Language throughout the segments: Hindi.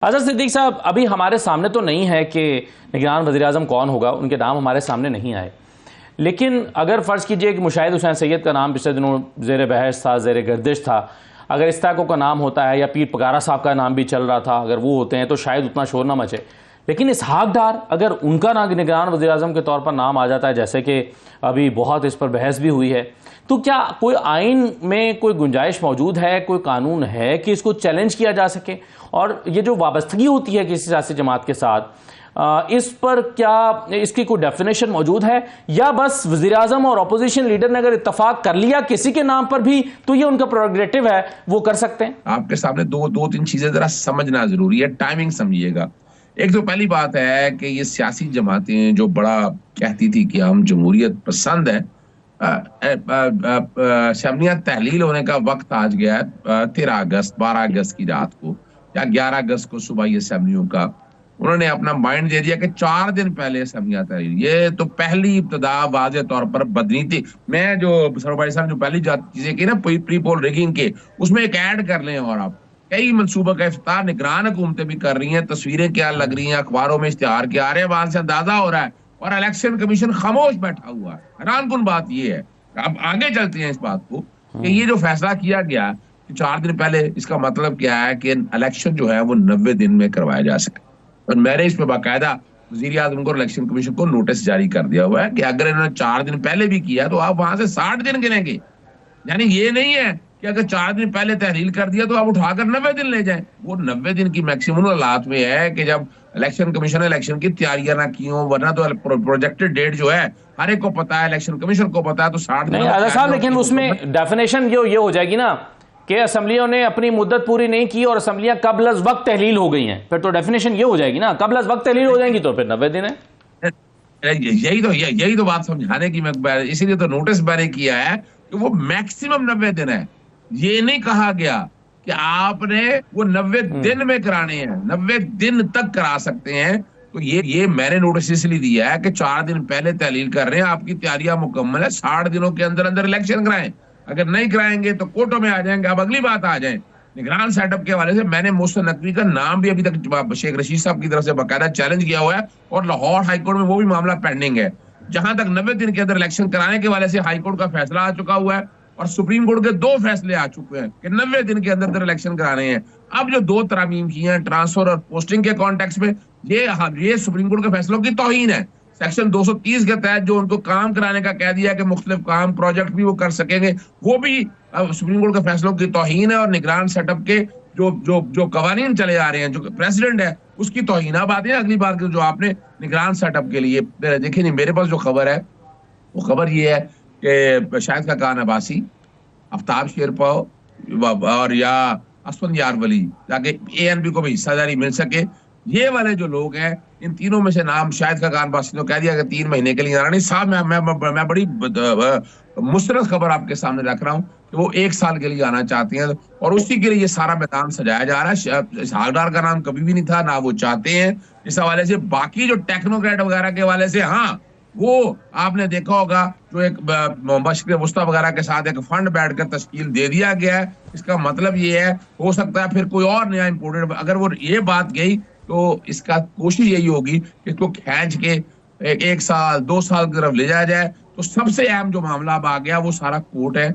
अजहर सिद्दीक साहब, अभी हमारे सामने तो नहीं है कि निगरान वज़ीर-ए-आज़म कौन होगा, उनके नाम हमारे सामने नहीं आए। लेकिन अगर फ़र्ज़ कीजिए कि मुशाहिद हुसैन सैयद का नाम पिछले दिनों ज़ेर बहस था, ज़ेर गर्दिश था, अगर इस्ताको का नाम होता है या पीर पगारा साहब का नाम भी चल रहा था, अगर वो होते हैं तो शायद उतना शोर ना मचे। लेकिन इसहाक डार, अगर उनका ना निगरान वज़ीर-ए-आज़म के तौर पर नाम आ जाता है, जैसे कि अभी बहुत इस पर बहस भी हुई है, तो क्या कोई आइन में कोई गुंजाइश मौजूद है, कोई कानून है कि इसको चैलेंज किया जा सके? और ये जो वाबस्तगी होती है किसी सियासी जमात के साथ, इस पर क्या इसकी कोई डेफिनेशन मौजूद है, या बस वज़ीर-ए-आज़म और अपोजिशन लीडर ने अगर इत्तफाक कर लिया किसी के नाम पर भी तो ये उनका प्रोग्रेटिव है, वो कर सकते हैं? आपके सामने दो तीन चीजें जरा समझना जरूरी है, टाइमिंग समझिएगा। एक तो पहली बात है कि ये सियासी जमातें जो बड़ा कहती थी कि हम जमहूरियत पसंद है, असेंबलियां तहलील होने का वक्त आज गया है 13 अगस्त 12 अगस्त की रात को या 11 अगस्त को सुबह ये असेंबलियों का उन्होंने अपना माइंड दे दिया कि 4 दिन पहले असेंबलियां तहलील। ये तो पहली इब्तदा वाज़े तौर पर बदनीति। मैं जो सरभाई साहब जो पहली चीजें की ना प्री पोल रिगिंग के, उसमें एक ऐड कर लें और आप कई मनसूबा का इफ्तार निगरान हुकूमतें भी कर रही हैं, तस्वीरें क्या लग रही हैं, अखबारों में इश्तिहार क्या आ रहे हैं, वहां से अंदाजा हो रहा है, और इलेक्शन कमीशन खामोश बैठा हुआ है। हैरानकुन बात यह है। अब आगे चलते हैं इस बात को कि ये जो फैसला किया गया कि 4 दिन पहले, इसका मतलब क्या है कि इलेक्शन जो है वो 90 दिन में करवाया जा सके। और मैंने इस पर बाकायदा वज़ीर आज़म को, इलेक्शन कमीशन को नोटिस जारी कर दिया हुआ है कि अगर इन्होंने 4 दिन पहले भी किया तो आप वहां से 60 दिन गिनेंगे। यानी ये नहीं है कि अगर 4 दिन पहले तहरील कर दिया तो आप उठाकर 90 दिन ले जाएं। वो 90 दिन की मैक्सिमम हालात में है कि जब इलेक्शन कमीशन ने इलेक्शन की तैयारियां ना की हो, वरना तो प्रोजेक्टेड डेट जो है हर एक को पता है, इलेक्शन कमीशन को पता है, तो 60 दिन नहीं साहब, लेकिन उसमें डेफिनेशन ये हो जाएगी ना कि असेंबलियों ने अपनी मुद्दत पूरी नहीं की और असेंबलियां कब्ल अज़ वक्त तहलील हो गई हैं, फिर तो डेफिनेशन ये हो जाएगी ना, कब्ल अज़ वक्त तहलील हो जाएंगी तो फिर 90 दिन है। यही तो बात समझाने की मैं, इसीलिए तो नोटिस मैंने किया है कि वो मैक्सिमम 90 दिन है। ये नहीं कहा गया कि आपने वो 90 दिन में कराने हैं, 90 दिन तक करा सकते हैं। तो ये मैंने नोटिस इसलिए दिया है कि 4 दिन पहले तहलील कर रहे हैं, आपकी तैयारियां मुकम्मल है, 60 दिनों के अंदर अंदर इलेक्शन कराएं। अगर नहीं कराएंगे तो कोर्टों में आ जाएंगे। अब अगली बात आ जाए निगरान सेटअप के हवाले से, मैंने मोहसिन नकवी का नाम भी अभी तक शेख रशीद साहब की तरफ से बाकायदा चैलेंज किया हुआ है और लाहौर हाईकोर्ट में वो भी मामला पेंडिंग है। जहां तक 90 दिन के अंदर इलेक्शन कराने के हवाले से हाईकोर्ट का फैसला आ चुका हुआ है और सुप्रीम कोर्ट के 2 फैसले आ चुके हैं कि 90 दिन के अंदर इलेक्शन कराने हैं। अब जो 2 तरामीम की हैं ट्रांसफर और पोस्टिंग के कॉन्टेक्स्ट में, ये सुप्रीम कोर्ट के फैसलों की तौहीन है। सेक्शन 230 के तहत जो उनको काम कराने का कह दिया कि मुख्तलिफ काम प्रोजेक्ट भी वो कर सकेंगे, वो भी सुप्रीम कोर्ट के फैसलों की तौहीन है और निगरान सेटअप के जो कवानीन चले आ रहे हैं, जो प्रेसिडेंट है उसकी तौहीन। अब आते हैं अगली बात जो आपने निगरान सेटअप के लिए देखिए, नहीं मेरे पास जो खबर है वो खबर ये है कि शाहिद खाकान अब्बासी, आफ्ताब शेरपा और या असफंद यार वली, ताकि ANP को भी हिस्सादारी मिल सके। ये वाले जो लोग हैं, इन तीनों में से नाम शाहिद खाकान अब्बासी ने कह दिया कि 3 महीने के लिए आना नहीं। साहब मैं बड़ी मुस्तरद खबर आपके सामने रख रहा हूँ कि वो 1 साल के लिए आना चाहती हैं और उसी के लिए ये सारा मैदान सजाया जा रहा है। इसहाक डार का नाम कभी भी नहीं था, ना वो चाहते हैं। इस हवाले से बाकी जो टेक्नोक्रेट वगैरह के हवाले से, हाँ वो आपने देखा होगा जो एक बशर मुस्ता वगैरह के साथ एक फंड बैठकर तश्कील दे दिया गया है। इसका मतलब ये है, हो सकता है फिर कोई और नया इंपोर्टेड, अगर वो ये बात गई तो इसका कोशिश यही होगी कि इसको खींच के 1 साल 2 साल की तरफ ले जाया जाए। तो सबसे अहम जो मामला अब आ गया वो सारा कोर्ट है।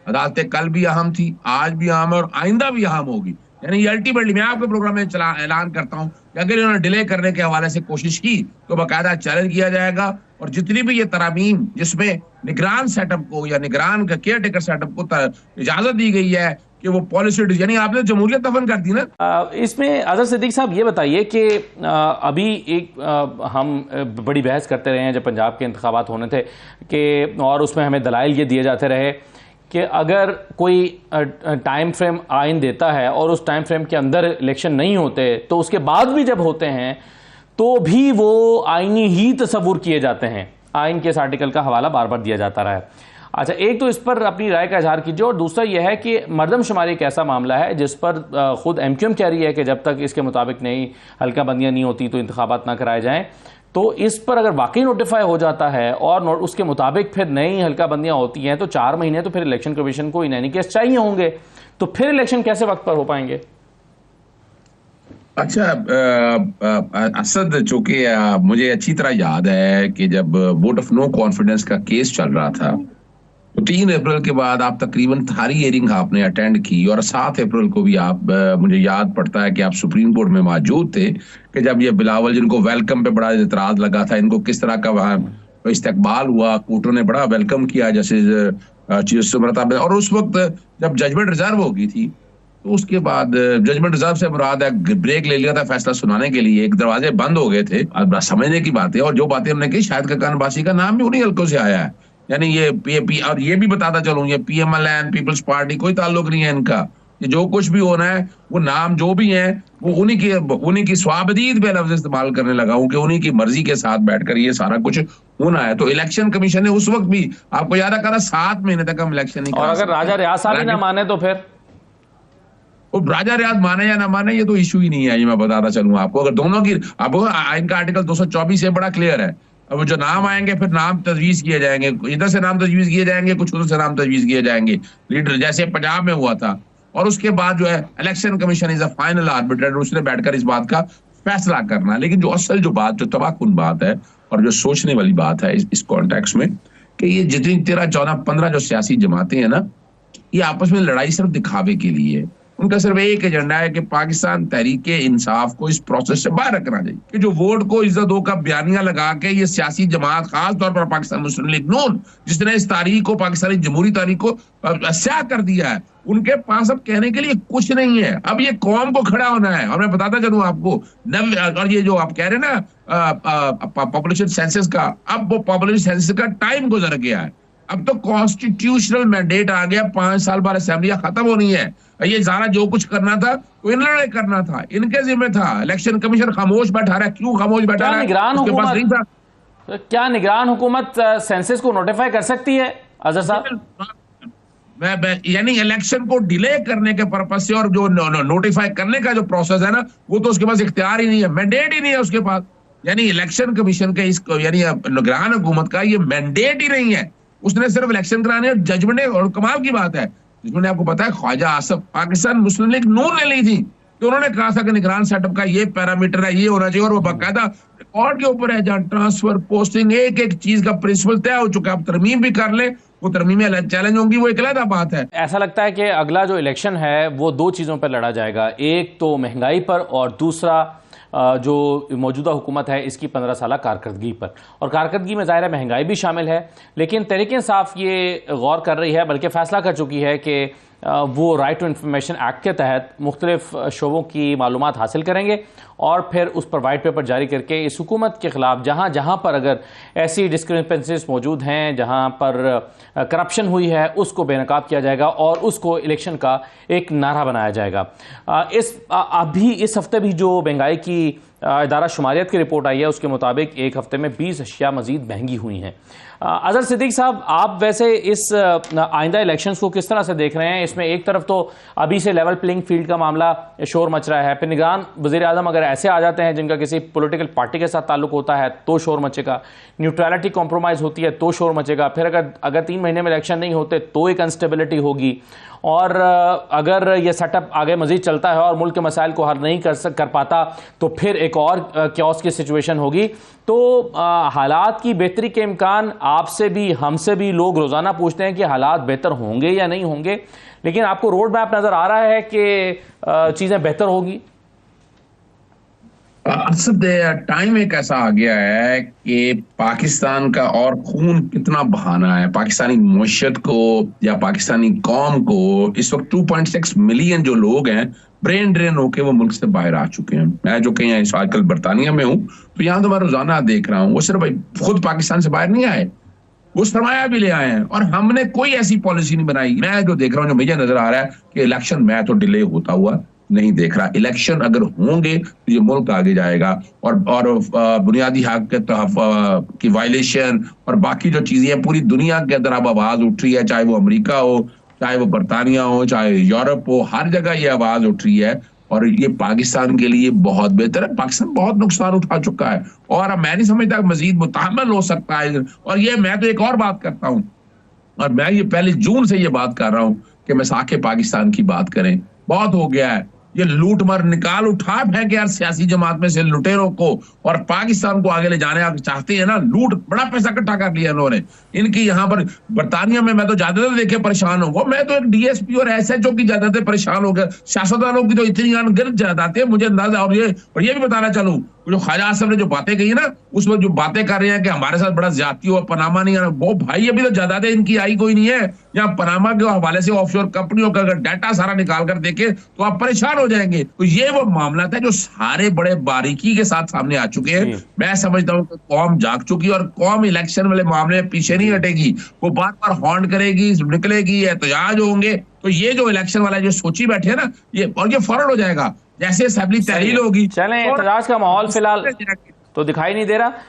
अदालतें कल भी अहम थी, आज भी अहम है और आइंदा भी अहम होगी। यानी ये अल्टीमेटली मैं आपके प्रोग्राम में ऐलान करता हूं कि अगर इन्होंने डिले करने के हवाले से कोशिश की तो बाकायदा चैलेंज किया जाएगा और जितनी भी ये तरामीम जिसमें निगरान सेटअप को या निगरान का केयर टेकर सेटअप को इजाजत दी गई है कि वो पॉलिसी, यानी आपने जमहूरियत दफन कर दी ना। इसमें अजहर सिद्दीक साहब ये बताइए कि अभी हम बड़ी बहस करते रहे हैं जब पंजाब के इंतखाबात होने थे कि, और उसमें हमें दलाइल ये दिए जाते रहे कि अगर कोई टाइम फ्रेम आइन देता है और उस टाइम फ्रेम के अंदर इलेक्शन नहीं होते तो उसके बाद भी जब होते हैं तो भी वो आइनी ही तस्वुर किए जाते हैं। आइन के इस आर्टिकल का हवाला बार बार दिया जाता रहा है। अच्छा, एक तो इस पर अपनी राय का इजहार कीजिए, और दूसरा यह है कि मरदमशुमारी एक ऐसा मामला है जिस पर खुद MQM कह रही है कि जब तक इसके मुताबिक नई हल्का बंदियाँ नहीं होती तो इंतखाबात ना कराए जाएँ। तो इस पर अगर वाकई नोटिफाई हो जाता है और उसके मुताबिक फिर नई हल्का बंदियाँ होती हैं तो 4 महीने तो फिर इलेक्शन कमीशन को इन एनी केस चाहिए होंगे, तो फिर इलेक्शन कैसे वक्त पर हो पाएंगे? अच्छा, असद, चूंकि मुझे अच्छी तरह याद है कि जब वोट ऑफ नो कॉन्फिडेंस का केस चल रहा था, तो 3 अप्रैल के बाद आप तकरीबन सारी हियरिंग आपने अटेंड की, और 7 अप्रैल को भी आप, मुझे याद पड़ता है कि आप सुप्रीम कोर्ट में मौजूद थे कि जब ये बिलावल, जिनको वेलकम पे बड़ा एतराज लगा था, इनको किस तरह का वहां इस्तकबाल हुआ, कोर्टों ने बड़ा वेलकम किया जैसे चीफ सुब्रता, और उस वक्त जब जजमेंट रिजर्व हो गई थी, तो उसके बाद जजमेंट रिजर्व से मुराद है ब्रेक ले लिया था फैसला सुनाने के लिए, एक दरवाजे बंद हो गए थे। अब समझने की बात है, और जो बातें हमने की, शायद ककानबासी का नाम भी उन्हीं हल्कों से आया है। यानी ये पी और ये भी बताता चलूं, ये पीएमएलएन, पीपल्स पार्टी, कोई ताल्लुक नहीं है इनका। ये जो कुछ भी होना है, वो नाम जो भी है, वो उन्हीं की स्वाबदीद पे लफ्ज इस्तेमाल करने लगा हूं कि उन्हीं की मर्जी के साथ बैठकर ये सारा कुछ होना है। तो इलेक्शन कमीशन ने उस वक्त भी, आपको याद है, कहा 7 महीने तक हम इलेक्शन नहीं और करा अगर राजा रियाज साहब ही ना माने तो फिर वो राजा रियाज माने या ना माने, ये तो इशू ही नहीं है। ये मैं बताता चलूं आपको, अगर दोनों की, अब आइन का आर्टिकल 224 से बड़ा क्लियर है। अब जो नाम आएंगे, फिर नाम तजवीज किए जाएंगे, इधर से नाम तजवीज किए जाएंगे, कुछ उधर से नाम तजवीज किए जाएंगे, लीडर, जैसे पंजाब में हुआ था। और उसके बाद जो है, election commission is a final arbitrator, उसने बैठकर इस बात का फैसला करना। लेकिन जो असल जो बात, जो तबाहकुन बात है और जो सोचने वाली बात है इस कॉन्टेक्स्ट में, कि ये जितनी 13, 14, 15 जो सियासी जमातें हैं ना, ये आपस में लड़ाई सिर्फ दिखावे के लिए है। उनका सिर्फ एक एजेंडा है कि पाकिस्तान तहरीक इंसाफ को इस प्रोसेस से बाहर रखना चाहिए, कि जो वोट को इज्जत हो का बयानिया लगा के ये सियासी जमात, खास तौर पर पाकिस्तान मुस्लिम लीग नून, जिसने इस तारीख को, पाकिस्तानी जमहूरी तारीख को स्याह कर दिया है, उनके पास अब कहने के लिए कुछ नहीं है। अब ये कौम को खड़ा होना है। और मैं बताता चलूं आपको, और ये जो आप कह रहे हैं ना पॉपुलेशन सेंसस का, अब वो पॉपुलेशन सेंसस का टाइम गुजर गया है। अब तो कॉन्स्टिट्यूशनल मैंडेट आ गया, 5 साल बाद असेंबलियां खत्म होनी है। ये सारा जो कुछ करना था, वो इन्होंने करना था, इनके जिम्मे था। इलेक्शन कमीशन खामोश बैठा रहा है। क्यों खामोश बैठा रहा है? उसके पास नहीं था। क्या निगरान हुकूमत सेंसस को नोटिफाई कर सकती है अजहर साहब? यानी इलेक्शन को डिले करने के पर्पज से, और जो नोटिफाई करने का जो प्रोसेस है ना, वो तो उसके पास इख्तियार ही नहीं है, मैंडेट ही नहीं है उसके पास। यानी इलेक्शन कमीशन के इस, यानी निगरान हुकूमत का ये मैंडेट ही नहीं है। उसने सिर्फ इलेक्शन कराने, जजमेंट, और कमाल की बात है, जिसमें आपको पता है, ख्वाजा आसफ पाकिस्तान मुस्लिम लीग नून ने ली थी, तो उन्होंने कहा था कि निगरान सेटअप का ये पैरामीटर है, ये होना चाहिए, और वो बाकायदा रिकॉर्ड के ऊपर है, जहां ट्रांसफर, पोस्टिंग, एक एक चीज का प्रिंसिपल तय हो चुका है। आप तरमीम भी कर ले, वो तरमीमें चैलेंज होंगी, वो एक अलग बात है। ऐसा लगता है कि अगला जो इलेक्शन है वो 2 चीज़ों पर लड़ा जाएगा, एक तो महंगाई पर, और दूसरा जो मौजूदा हुकूमत है इसकी 15 साल कारकर्दगी पर। और कारकर्दगी में ज़ाहिर है महंगाई भी शामिल है, लेकिन तहरीक इंसाफ ये गौर कर रही है, बल्कि फ़ैसला कर चुकी है कि वो राइट टू इंफॉर्मेशन एक्ट के तहत मुख्तलिफ शोबों की मालूमात हासिल करेंगे, और फिर उस पर वाइट पेपर जारी करके इस हुकूमत के ख़िलाफ़ जहाँ जहाँ पर अगर ऐसी डिस्क्रिपेंसीज मौजूद हैं, जहाँ पर करप्शन हुई है, उसको बेनकाब किया जाएगा और उसको इलेक्शन का एक नारा बनाया जाएगा। अभी इस हफ्ते भी जो महंगाई की इदारा शुमारियत की रिपोर्ट आई है, उसके मुताबिक एक हफ्ते में 20 अशिया मजीद महंगी हुई हैं। अजहर सिद्दीक साहब, आप वैसे इस आइंदा इलेक्शंस को किस तरह से देख रहे हैं? इसमें एक तरफ तो अभी से लेवल प्लेइंग फील्ड का मामला शोर मच रहा है, फिर निगरान वज़ीर आज़म अगर ऐसे आ जाते हैं जिनका किसी पॉलिटिकल पार्टी के साथ ताल्लुक होता है तो शोर मचेगा, न्यूट्रलिटी कॉम्प्रोमाइज़ होती है तो शोर मचेगा, फिर अगर 3 महीने में इलेक्शन नहीं होते तो एक अनस्टेबिलिटी होगी, और अगर ये सेटअप आगे मजीद चलता है और मुल्क के मसाइल को हल नहीं कर पाता तो फिर एक और क्योस की सिचुएशन होगी। तो हालात की बेहतरी के इम्कान आपसे भी हमसे भी लोग रोज़ाना पूछते हैं कि हालात बेहतर होंगे या नहीं होंगे, लेकिन आपको रोड मैप नज़र आ रहा है कि चीज़ें बेहतर होगी? टाइम एक ऐसा आ गया है कि पाकिस्तान का और खून कितना बहाना है, पाकिस्तानी मुआशरत को या पाकिस्तानी कौम को। इस वक्त 2.6 मिलियन जो लोग हैं, ब्रेन ड्रेन होके वो मुल्क से बाहर आ चुके हैं। मैं जो कहीं आजकल बरतानिया में हूँ, तो यहाँ तो मैं रोजाना देख रहा हूँ, वो सिर्फ खुद पाकिस्तान से बाहर नहीं आए, वो सरमाया भी ले आए हैं, और हमने कोई ऐसी पॉलिसी नहीं बनाई। मैं जो देख रहा हूँ, जो मुझे नजर आ रहा है कि इलेक्शन मैं तो डिले होता हुआ नहीं देख रहा। इलेक्शन अगर होंगे तो ये मुल्क आगे जाएगा, और बुनियादी हक के की वायलेशन और बाकी जो चीजें पूरी दुनिया के अंदर अब आवाज उठ रही है, चाहे वो अमेरिका हो, चाहे वो बरतानिया हो, चाहे यूरोप हो, हर जगह ये आवाज उठ रही है। और ये पाकिस्तान के लिए बहुत बेहतर है। पाकिस्तान बहुत नुकसान उठा चुका है, और अब मैं नहीं समझता मजीद मुतामल हो सकता है। और ये मैं तो एक और बात करता हूँ, और मैं ये पहले जून से ये बात कर रहा हूँ कि मैं साके पाकिस्तान की बात करें, बहुत हो गया है। ये लूट मार निकाल उठा फेंक यार सियासी जमात में से लुटेरों को, और पाकिस्तान को आगे ले जाने चाहते हैं ना। लूट बड़ा पैसा इकट्ठा कर लिया इन्होंने। इनकी यहाँ पर बरतानिया में मैं तो ज्यादातर देखे परेशान हूँ, वो मैं तो एक डीएसपी और एसएचओ की ज्यादातर परेशान हो गया। सियासतदानों की तो इतनी अनगिनत जायदादें हैं, मुझे अंदाजा। और ये भी बताना चालूं, जो ख्वाजा आसिफ ने जो बातें कही ना, उसमें जो बातें कर रहे हैं कि हमारे साथ बड़ा ज्यादती हुआ, पनामा नहीं आना, वो भाई अभी तो जायदादें इनकी आई कोई नहीं है। यहाँ पनामा के हवाले से ऑफशोर कंपनियों का अगर डाटा सारा निकाल कर देखे तो आप परेशान हो जाएंगे। तो ये वो मामला था जो सारे बड़े बारीकी के साथ सामने आ चुके हैं। मैं समझता हूँ कि कौम जाग चुकी है और कौम इलेक्शन वाले मामले में पीछे नहीं हटेगी। वो बार बार हॉर्न करेगी, निकलेगी, एहतजाज होंगे। तो ये जो इलेक्शन वाला जो सोची बैठे है ना, ये फौरन हो जाएगा जैसे असेंबली तहरील होगी। चलें, एहतजाज का माहौल फिलहाल तो दिखाई नहीं दे रहा।